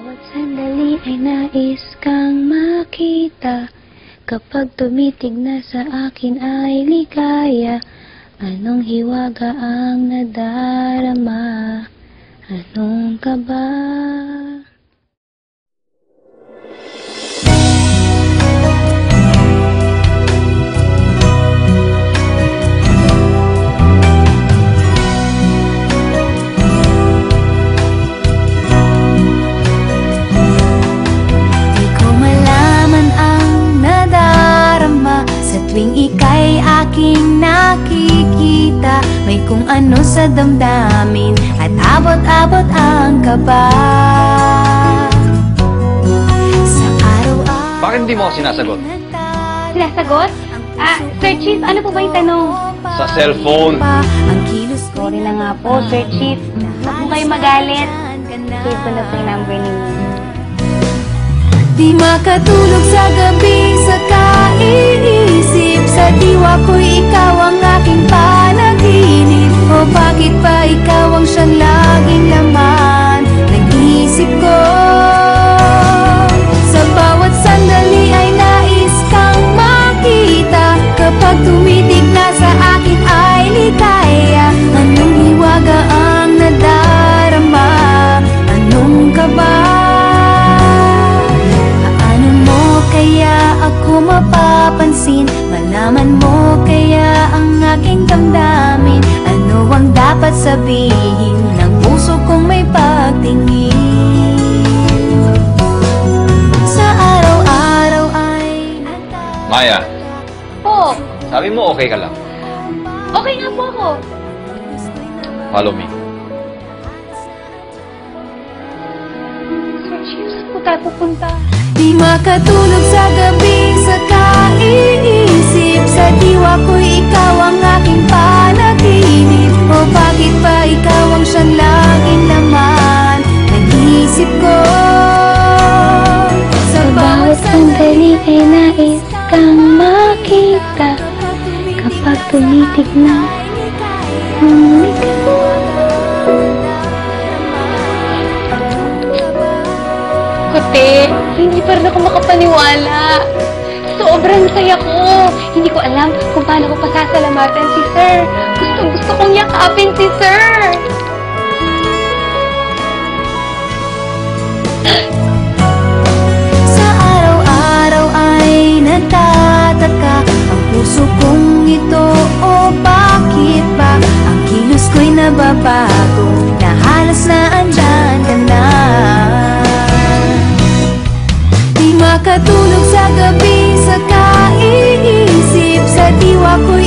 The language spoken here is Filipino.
Bawat sandali ay nais kang makita. Kapag tumitig na sa akin ay ligaya. Anong hiwaga ang nadarama? Anong kaba? Tuwing ika'y aking nakikita, may kung ano sa damdamin at abot-abot ang kaba. Sa araw-araw. Bakit hindi mo ako sinasagot? Sinasagot? Sir Chief, ano po ba yung tanong? Sa cellphone. Sorry na nga po, Sir Chief. Huwag po kayo magalit. Save ko na po yung number ninyo. Di makatulog sa gabi sa kaiisip. Sa diwa ko'y ikaw ang aking panaginip. O bakit ba ikaw ang siyang laging laman ng isip ko? Sa bawat sandali ay nais kang makita. Kapag tumitig na sa akin ay ligaya. Anong hiwaga ang nadarama? Anong kaba? Kaya ako mapapansin, malaman mo kaya ang aking damdamin. Ano ang dapat sabihin ng puso kong may pagtingin? Sa araw-araw ay Maya, Po, sabi mo okay ka lang. okay nga po ako. Follow me. Sir Chief, saan po tayo pupunta? di makatulog sa gabi sa kaiisip. Sa diwa ko'y ikaw ang aking panaginip. O bakit ba ikaw ang siyang laging laman ng isip ko? Sa bawat sandali ay nais kang makita. Kapag tumitig na Kote, hindi pa rin ako makapaniwala. Sobrang saya ko. Hindi ko alam kung paano ko pasasalamatan si Sir. Gusto kong yakapin si Sir. Sa araw-araw ay nagtataka ang puso kong ito. O bakit ba ang kilos ko'y nababago na halos na andyan ka na? Di makatulog sa gabi sa kaiisip. Sa diwa ko'y